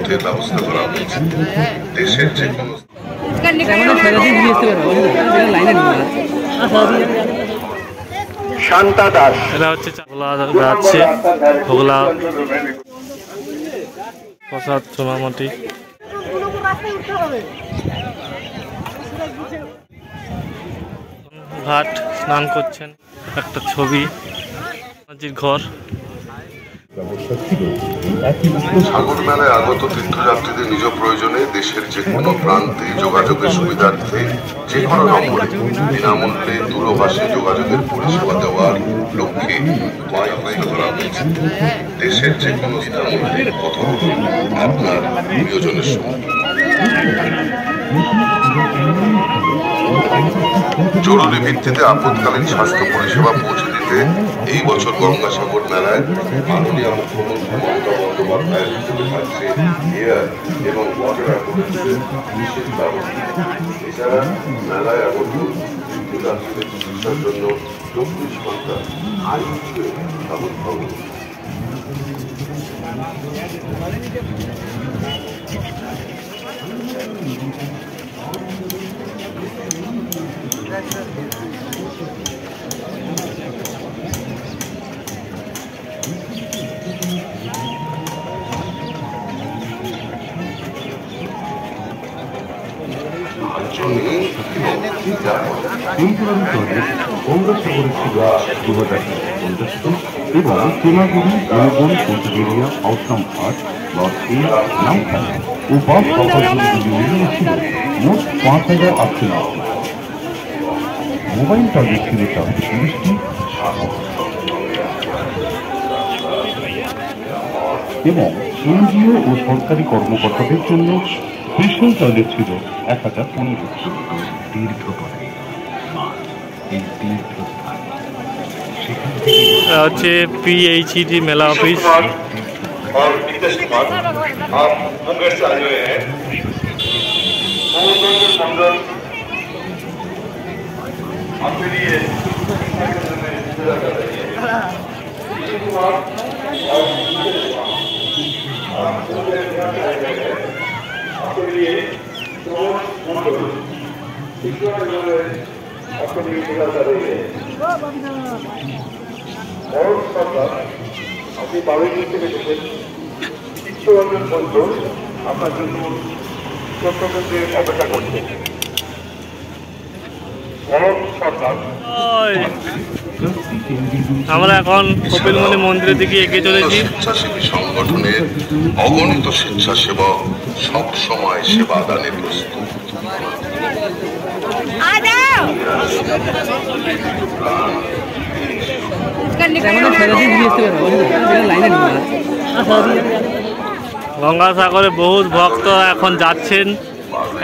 যাতায়াতের ব্যবস্থা করা হয়েছে। দেশের যে কোনো শান্তা দাস এটা হচ্ছে যাচ্ছে হোগলা প্রসাদ সোনামাটি। ঘাট স্নান করছেন, একটা ছবি ঘর। সাগর মেলায় আগত তীর্থযাত্রীদের নিজ প্রয়োজনে দেশের যে কোনো প্রান্তে যোগাযোগের সুবিধার্থে যে কোনো নম্বরে বিনামূল্যে দূরভাষে যোগাযোগের পরিষেবা দেওয়ার লক্ষ্যে ব্যবস্থা করা হয়েছে। দেশের যে কোনো বিনামূল্যে কথা বলুন আপনার প্রিয়জনের সঙ্গে। জরুরি ভিত্তিতে আপৎকালীন স্বাস্থ্য পরিষেবা পৌঁছে দিতে এই বছর গঙ্গাসাগর মেলায় মাননীয় মুখ্যমন্ত্রী মমতা বন্দ্যোপাধ্যায়ের উদ্যোগে থাকছে এয়ার এবং ওয়াটার অ্যাম্বুলেন্সের বিশেষ ব্যবস্থা। এছাড়া মেলায় আগত তীর্থযাত্রীদের চিকিৎসার জন্য 24 ঘন্টা আইসিইউ ব্যবস্থা রয়েছে। গঙ্গাসাগরে ছিল 2050 এবং সোনাগুড়ি জনগণ কোচবেরিয়া আউটকাম ঘাট লঞ্চ নামখানা ও বাস অপারেশনগুলি মিলিয়ে ছিল মোট 5008 মোবাইল টার্গেট ছিল 430টি এবং এনজিও ও সরকারি কর্মকর্তাদের জন্য স্পেশাল টয়লেট ছিল 1015টি। দীর্ঘপথে হচ্ছে PHED मेला ऑफिस। और नीतीश कुमार आप मुंगेर से आए हुए हैं। मंडल आपके लिए আপনি বাড়ির থেকে দেখেন চিত্তরঞ্জন মন্ডল আপনার জন্য চট্টগ্রামে অপেক্ষা করছেন। আমরা এখন কপিলমুনি মন্দিরের দিকে এগিয়ে চলেছি। স্বেচ্ছাসেবী সংগঠনের অগণিত স্বেচ্ছাসেবক সব সময় সেবা দানে প্রস্তুত। গঙ্গাসাগরে বহুত ভক্ত এখন যাচ্ছেন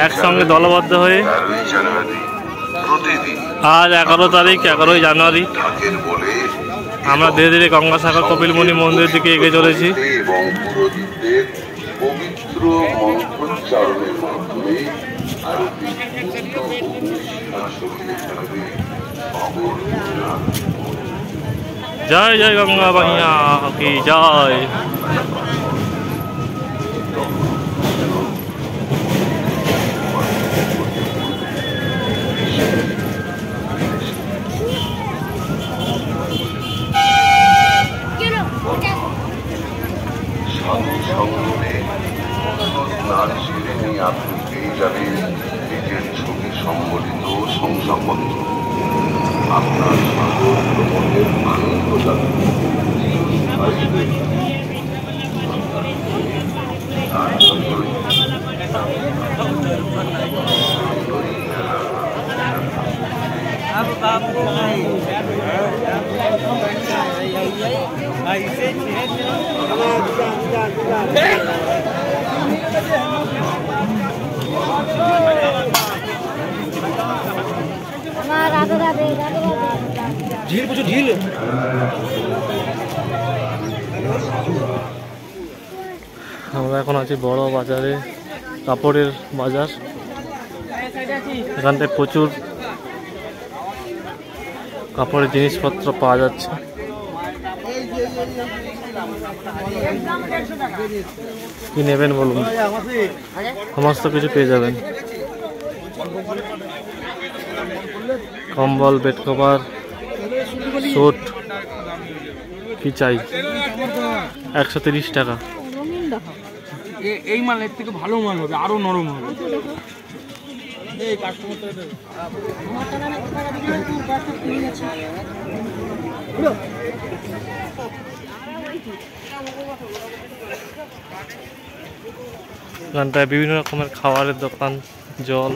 একসঙ্গে দলবদ্ধ হয়ে। আজ 11 তারিখ, 11ই জানুয়ারি। আমরা ধীরে ধীরে গঙ্গাসাগর কপিলমুনি মন্দিরের দিকে এগিয়ে চলেছি। পবিত্র মন্ত্রোচ্চারণের মাধ্যমে জয় জয় গঙ্গা মাইয়া কি জয়। স্নান সেরে নিয়ে আপনি পেয়ে যাবেন নিজের ছবি সম্বলিত শংসাপত্র। আপনার সাগর ভ্রমণের আনন্দ যাবে। ঝিল পুজো ঝিল। আমরা এখন আছি বড় বাজারে, কাপড়ের বাজার। এখান থেকে প্রচুর কাপড়ের জিনিসপত্র পাওয়া যাচ্ছে। কি নেবেন বলুন, সমস্ত কিছু পেয়ে যাবেন। কম্বল, বেড কভার, স্যুট, কি চাই। 130 টাকা। এই মালের থেকে ভালো মাল হবে, আরো নরম হবে। এখানটায় বিভিন্ন রকমের খাবারের দোকান, জল,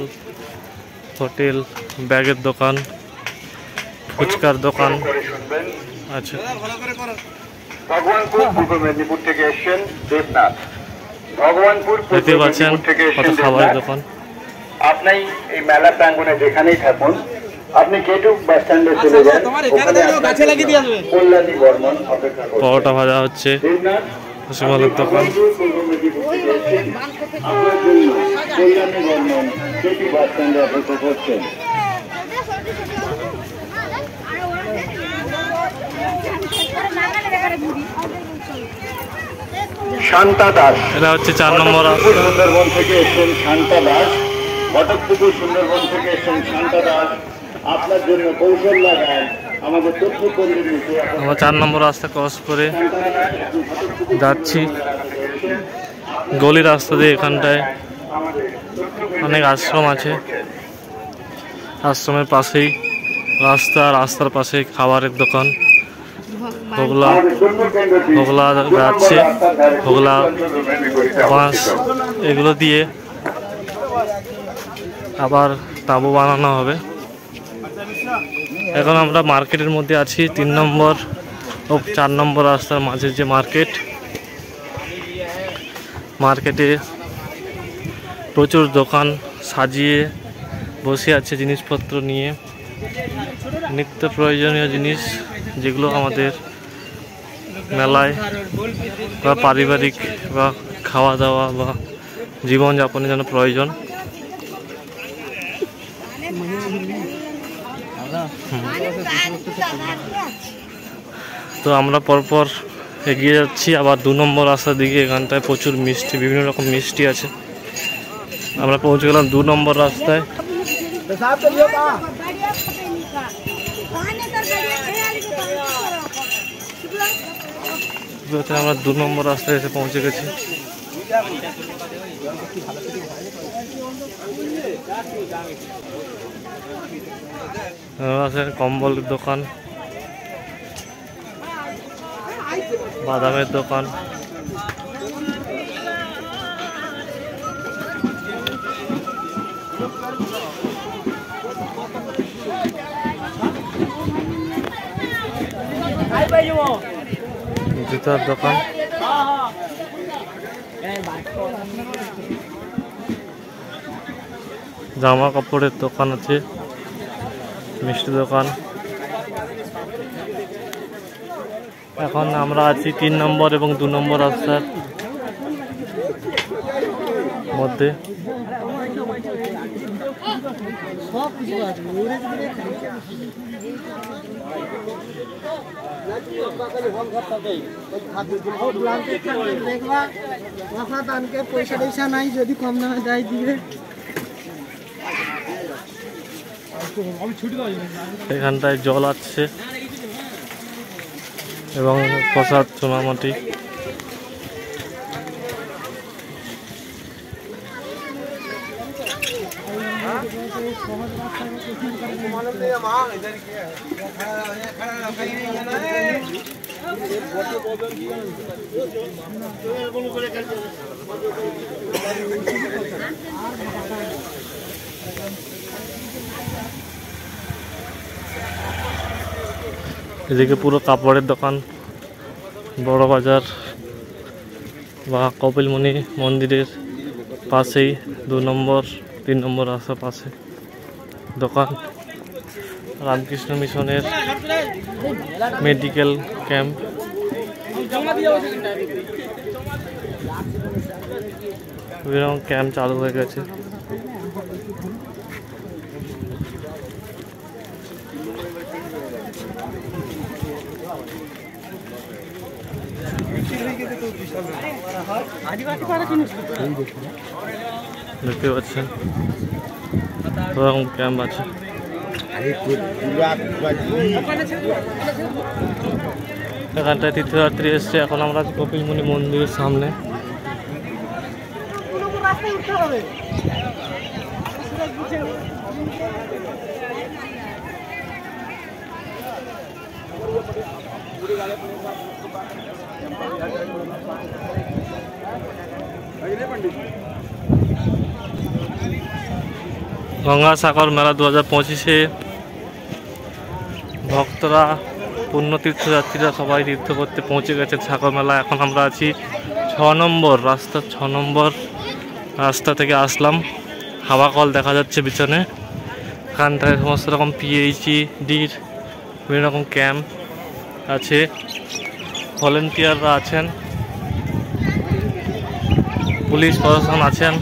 হোটেল, ব্যাগের দোকান, ফুচকার দোকান আছে। ভগবানপুর পূর্ব মেদিনীপুর থেকে এসেছেন দেবনাথ। ভগবানপুর দেখতে পাচ্ছেন কত খাবারের দোকান। আপনি এই মেলা প্রাঙ্গণে যেখানেই থাকুন, আপনি কেটু বাস স্ট্যান্ডে চলে যান, কল্যাণী বর্মন অপেক্ষা করছেন। পরোটা ভাজা হচ্ছে, রসমালের দোকান। কল্যাণী বর্মন কেটু বাস স্ট্যান্ডে অপেক্ষা করছেন। শান্তা দাস, এটা হচ্ছে 4 নম্বর। সুন্দরবন থেকে এসেছেন শান্তা দাস। ঘটকপুকুর সুন্দরবন থেকে এসেছেন শান্তা দাস। আপনার জন্য কৌশল লাগান আমাদের তথ্য কর্মীর নিচে। আমরা 4 নম্বর রাস্তা ক্রস করে যাচ্ছি, গলি রাস্তা দিয়ে। এখানটায় অনেক আশ্রম আছে, আশ্রমের পাশেই রাস্তা, রাস্তার পাশে খাবারের দোকান। হোগলা হোগলা যাচ্ছে, হোগলা, বাঁশ এগুলো দিয়ে আবার তাঁবু বানানো হবে। এখন আমরা মার্কেটের মধ্যে আছি, 3 নম্বর ও 4 নম্বর রাস্তার মাঝে যে মার্কেটে প্রচুর দোকান সাজিয়ে বসে আছে জিনিসপত্র নিয়ে, নিত্য প্রয়োজনীয় জিনিস যেগুলো আমাদের মেলায় বা পারিবারিক বা খাওয়া দাওয়া বা জীবনযাপনের জন্য প্রয়োজন। তো আমরা পরপর এগিয়ে যাচ্ছি আবার 2 নম্বর রাস্তার দিকে। এখানটায় প্রচুর মিষ্টি, বিভিন্ন রকম মিষ্টি আছে। আমরা পৌঁছে গেলাম 2 নম্বর রাস্তায়। আমরা 2 নম্বর রাস্তায় এসে পৌঁছে গেছি। আছে কম্বলের দোকান, বাদামের দোকান, জুতার দোকান, জামা কাপড়ের দোকান আছে, মিষ্টি দোকান। এখন আমরা আছি 3 নম্বর এবং 2 নম্বর রাস্তার মধ্যে। পয়সা নাই, যদি কম দামে দেয় দিবে। এখানটায় জল আছে এবং প্রসাদ চুনামাটি। এদিকে পুরো কাপড়ের দোকান, বড় বাজার বা কপিলমুনি মন্দিরের পাশেই 2 নম্বর 3 নম্বর রাস্তার পাশে দোকান। রামকৃষ্ণ মিশনের মেডিকেল ক্যাম্প, বিভিন্ন ক্যাম্প চালু হয়ে গেছে। দেখতে পাচ্ছেন ওরকম ক্যাম্প আছে। এখানটায় তীর্থযাত্রী এসছে। এখন আমরা কপিলমুনি মন্দিরের সামনে। গঙ্গাসাগর মেলা 2025-এ ভক্তরা পূর্ণ তীর্থযাত্রীরা সবাই তীর্থ করতে পৌঁছে গেছে সাগর মেলা। এখন আমরা আছি 6 নম্বর রাস্তা। 6 নম্বর রাস্তা থেকে আসলাম। হাওয়া কল দেখা যাচ্ছে পিছনে। এখানটায় সমস্ত রকম PHEDর বিভিন্ন রকম ক্যাম্প আছে। ভলেন্টিয়াররা আছেন, পুলিশ প্রশাসন আছেন।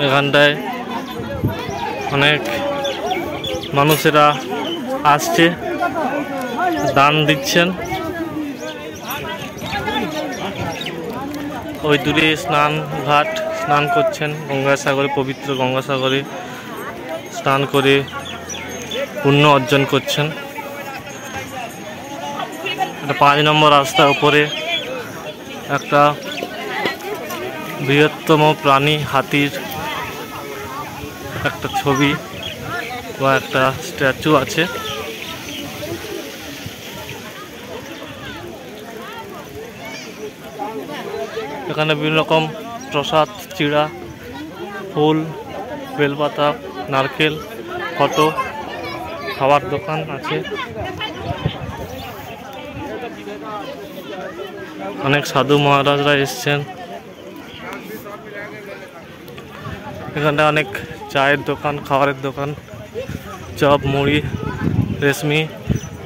এখানটায় অনেক মানুষেরা আসছে, দান দিচ্ছেন। ওই দূরে স্নান করছেন গঙ্গাসাগরে, পবিত্র গঙ্গাসাগরে স্নান করে পুণ্য অর্জন করছেন। 5 নম্বর রাস্তার উপরে একটা বৃহত্তম প্রাণী হাতির একটা ছবি বা একটা স্ট্যাচু আছে। এখানে বিভিন্ন রকম প্রসাদ, চিড়া, ফুল, বেলপাতা, নারকেল, ফটো, খাবার দোকান আছে। অনেক সাধু মহারাজরা এসছেন। এখানটা অনেক চায়ের দোকান, খাবারের দোকান, চপ, মুড়ি, রেশমি,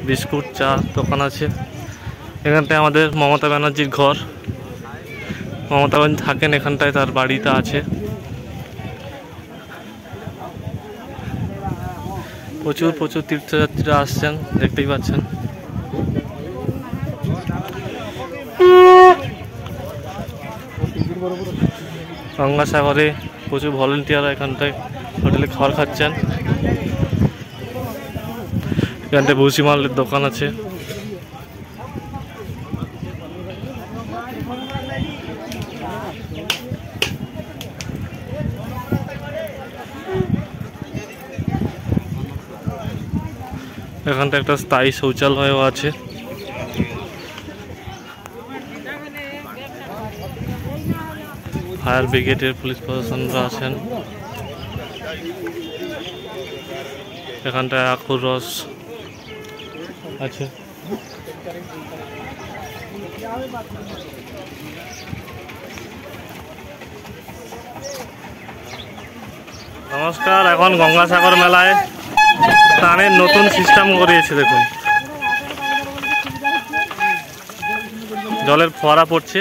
বিস্কুট, চা দোকান আছে। এখানটায় আমাদের মমতা ব্যানার্জির ঘর। মমতা ব্যানার্জি থাকেন এখানটায়, তার বাড়িটা আছে। প্রচুর তীর্থযাত্রীরা আসছেন, দেখতেই পাচ্ছেন। গঙ্গাসাগরে প্রচুর ভলেন্টিয়াররা এখানটায় হোটেলে খাবার খাচ্ছেন। এখানটায় ভুসিমালের দোকান আছে। এখানটা একটা স্থায়ী শৌচালয়ও আছে। ফায়ার ব্রিগেডের পুলিশ প্রশাসনরা আছেন। এখানটায় আখুর রস আছে। নমস্কার। এখন গঙ্গাসাগর মেলায় স্নানের নতুন সিস্টেম করিয়েছে। দেখুন, জলের ফোয়ারা পড়ছে।